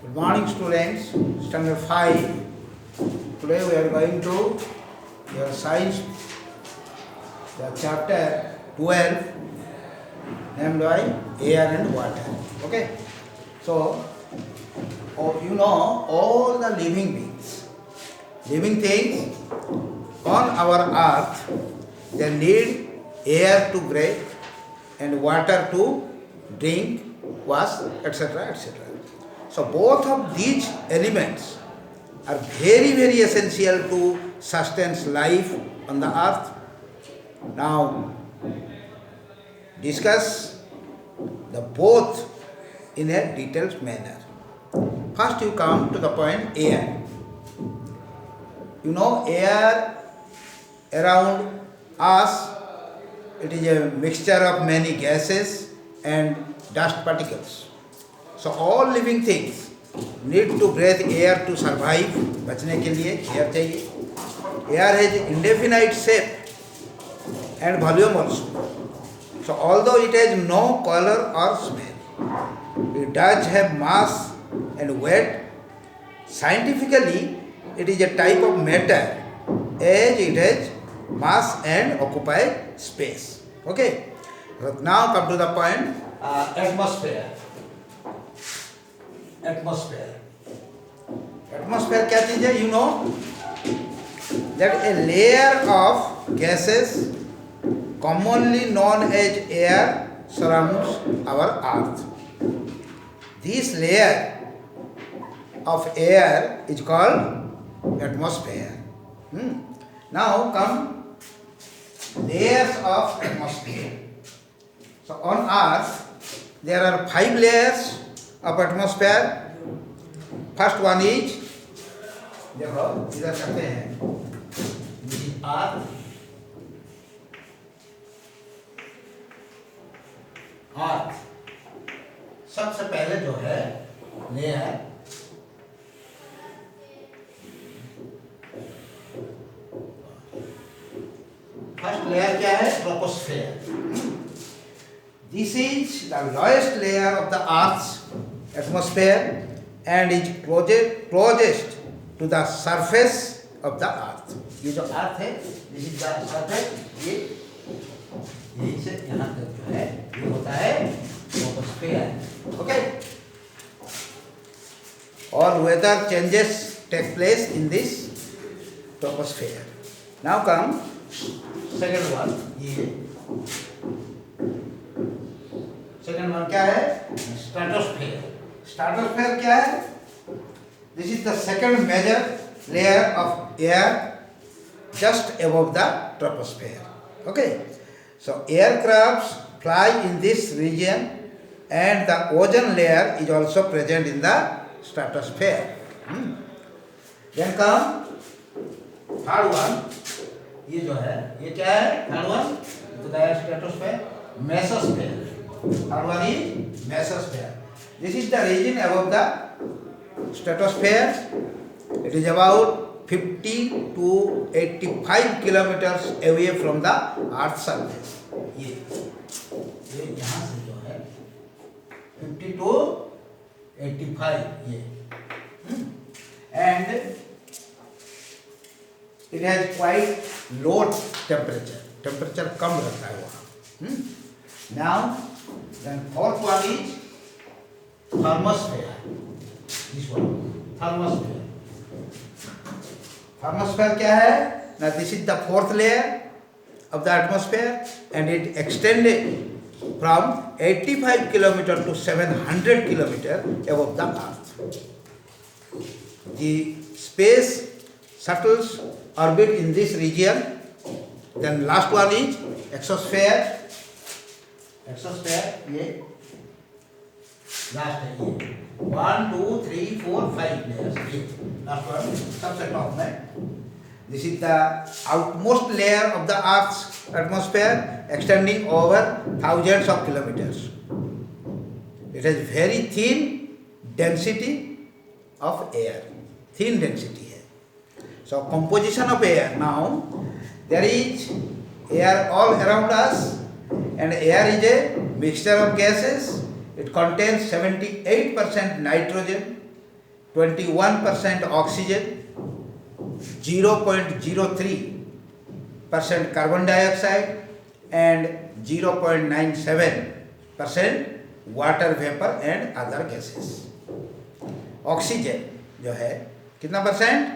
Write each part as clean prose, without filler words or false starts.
Good morning, students. Standard 5. Today we are going to your science, the chapter 12, named by air and water. Okay. So, you know all the living things on our earth, they need air to breathe and water to drink, wash, etc. etc. So both of these elements are very essential to sustain life on the earth. Now, discuss the both in a detailed manner. First you come to the point air. You know air around us, it is a mixture of many gases and dust particles. So all living things need to breathe air to survive. बचने के लिए air चाहिए. Air has indefinite shape and volume also. So although it has no color or smell, it does have mass and weight. Scientifically, it is a type of matter as it has mass and occupy space. Okay. Now come to the point atmosphere. Atmosphere क्या चीज है? You know that a layer of gases commonly known as air surrounds our earth. This layer of air is called atmosphere. Now come layers of atmosphere. So on earth there are 5 layers of atmosphere. First one is, देखो इधर करते हैं, अर्थ सबसे पहले जो है layer first layer क्या है? Troposphere. This is the lowest layer of the Earth's atmosphere and is closest to the surface of the Earth. ये जो Earth है, this is the surface. ये यहीं से यहाँ तक जो है ये होता है troposphere. Okay. All weather changes take place in this troposphere. Now come second one. ये सेकेंड वन क्या है? स्ट्रेटोस्फेयर. स्ट्रेटोस्फेयर क्या है? This is the second major layer of air just above the troposphere. Okay. So aircrafts fly in this region and the ozone layer is also present in the stratosphere. Then come third one. ये जो है ये क्या है? Third one stratosphere. Mesosphere. Third one is mesosphere. This is the region above the stratosphere. It is about 50 to 85 kilometers away from the Earth's surface. ये यहाँ से जो है 50 to 85 ये. And it has quite low temperature. Temperature कम रहता है वहाँ. Now then fourth one is thermosphere. This one, thermosphere. Thermosphere क्या है? Now this is the fourth layer of the atmosphere and it extended from 85 km to 700 km above the earth. The space shuttles orbit in this region. Then last one is exosphere. Exosphere ये last है. ये 1 2 3 4 5 layers. ये last one सबसे top में. This is the outermost layer of the earth's atmosphere extending over thousands of kilometers. It has very thin density of air. Thin density है. So composition of air. Now there is air all around us. And air is a mixture of gases. It contains 78% nitrogen, 21% oxygen, 0.03% carbon dioxide and 0.97% water vapor and other gases. Oxygen जो है कितना percent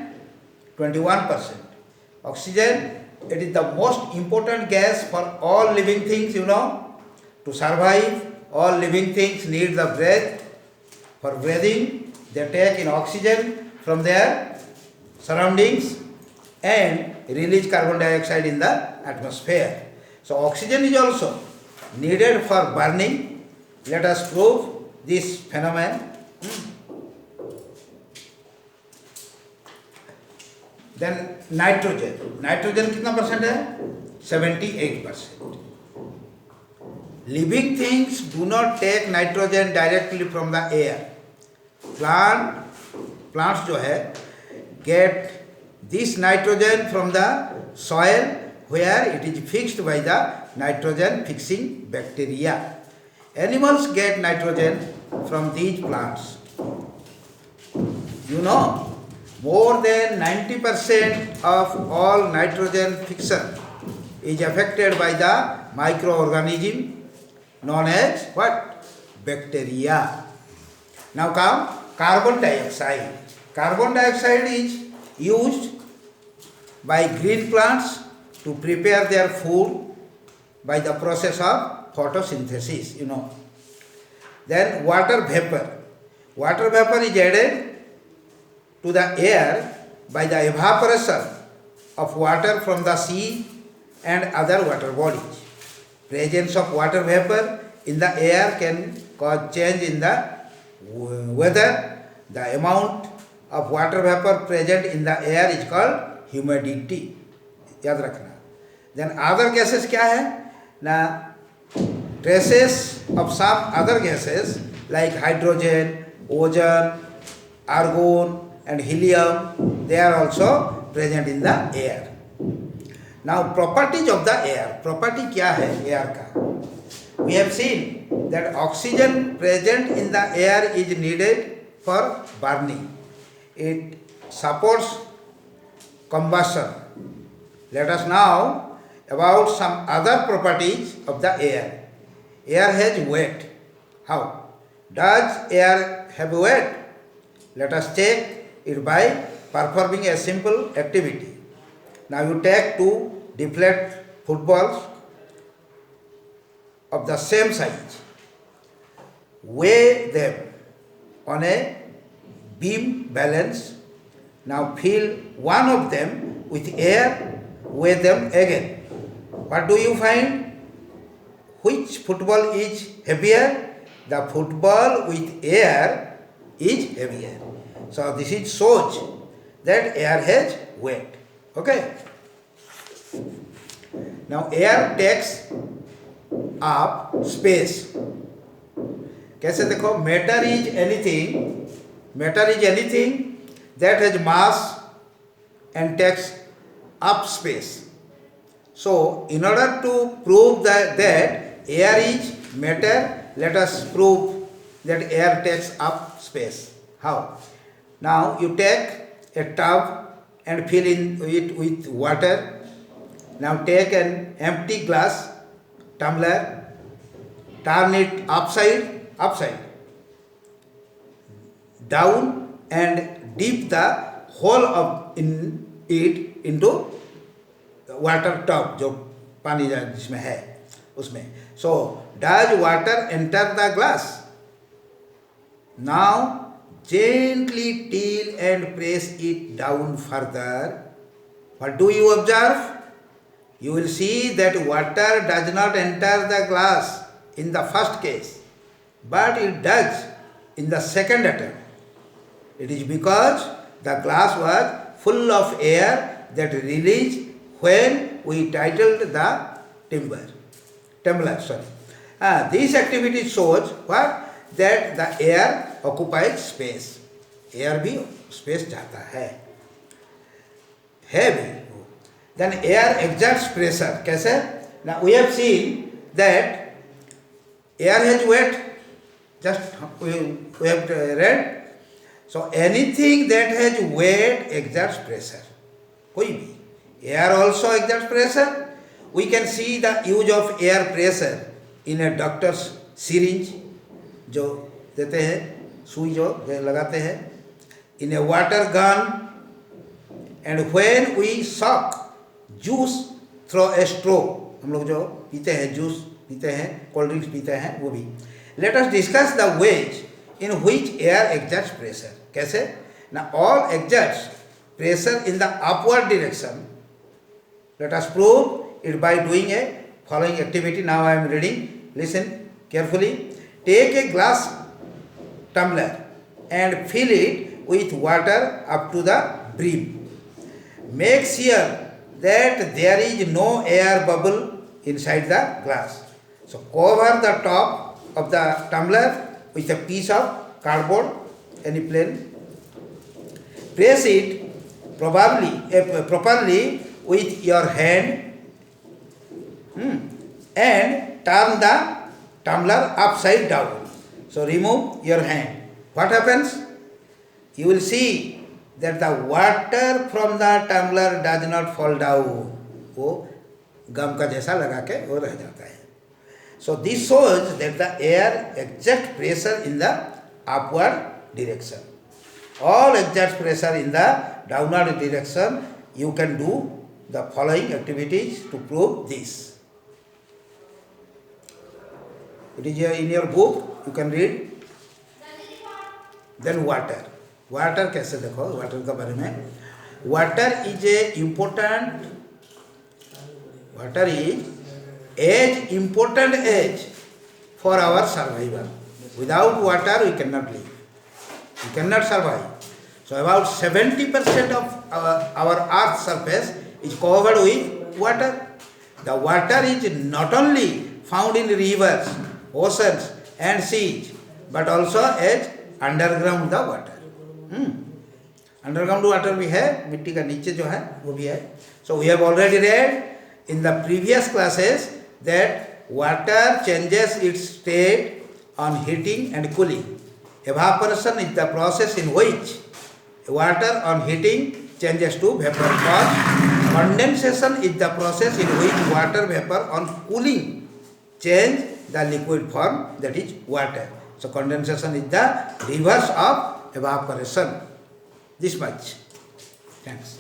21%. Oxygen, it is the most important gas for all living things, you know. To survive, all living things need the breath. For breathing, they take in oxygen from their surroundings and release carbon dioxide in the atmosphere. So oxygen is also needed for burning. Let us prove this phenomenon. Then nitrogen. Nitrogen कितना percent है 78%. Living things do not take nitrogen directly from the air. Plants जो है get this nitrogen from the soil where it is fixed by the nitrogen fixing bacteria. Animals get nitrogen from these plants. You know, more than 90% of all nitrogen fixation is affected by the microorganism known as what? Bacteria. Now come carbon dioxide. Carbon dioxide is used by green plants to prepare their food by the process of photosynthesis, you know. Then water vapor. Water vapor is added to the air by the evaporation of water from the sea and other water bodies. Presence of water vapor in the air can cause change in the weather. The amount of water vapor present in the air is called humidity. याद रखना. Then other gases क्या है? Now traces of some other gases like hydrogen, ozone, argon and helium, they are also present in the air. Now properties of the air. Property क्या है air का? We have seen that oxygen present in the air is needed for burning. It supports combustion. Let us now about some other properties of the air. Air has weight. How? Does air have weight? Let us check it by performing a simple activity. Now you take two deflate footballs of the same size, weigh them on a beam balance. Now fill one of them with air, weigh them again. What do you find? Which football is heavier? The football with air is heavier. So this is shows that air has weight. Okay. Now air takes up space. कैसे देखो? Matter is anything that has mass and takes up space. So in order to prove that air is matter, let us prove that air takes up space. How? Now you take a tub and fill in it with water. Now take an empty glass tumbler, turn it upside down and dip the whole of it into water tub जो पानी जिसमें है उसमें. So does water enter the glass? Now gently till and press it down further. What do you observe? You will see that water does not enter the glass in the first case, but it does in the second attempt. It is because the glass was full of air that released when we tightened the tumbler. This activity shows what? That the air occupies space. Air भी space जाता है भी. Then air exerts pressure. कैसे? Now we have seen that air has weight. Just we have read So anything that has weight exerts pressure. कोई भी. Air also exerts pressure. We can see the use of air pressure in a doctor's syringe, जो देते हैं, सुई जो लगाते हैं, in a water gun, and when we suck juice through a straw. हम लोग जो पीते हैं, जूस पीते हैं, कोल्ड ड्रिंक्स पीते हैं, वो भी. Let us discuss the ways in which air exerts pressure. कैसे? Now all exerts pressure in the upward direction. Let us prove it by doing a following activity. Now I am reading. Listen carefully. Take a glass tumbler and fill it with water up to the brim. Make sure that there is no air bubble inside the glass. So cover the top of the tumbler with a piece of cardboard, any plain. Press it properly with your hand and turn the tumbler upside down. So remove your hand. What happens? You will see that the water from the tumbler does not fall down. वो गम का जैसा लगा के वो रह जाता है. So this shows that the air exerts pressure in the upward direction. All exerts pressure in the downward direction. You can do the following activities to prove this. It is here in your book. You can read. Then water. Water कैसे देखो, water के बारे में. Water is as important as for our survival. Without water we can not live, we can not survive. So about 70% of our earth surface is covered with water. The water is not only found in rivers, oceans and seas, but also as underground the water. Underground water भी है, मिट्टी का नीचे जो है वो भी है. So we have already read in the previous classes that water changes its state on heating and cooling. Evaporation is the process in which water on heating changes to vapor form. Condensation is the process in which water vapor on cooling change the liquid form, that is water. So condensation is the reverse of evaporation. This much. Thanks.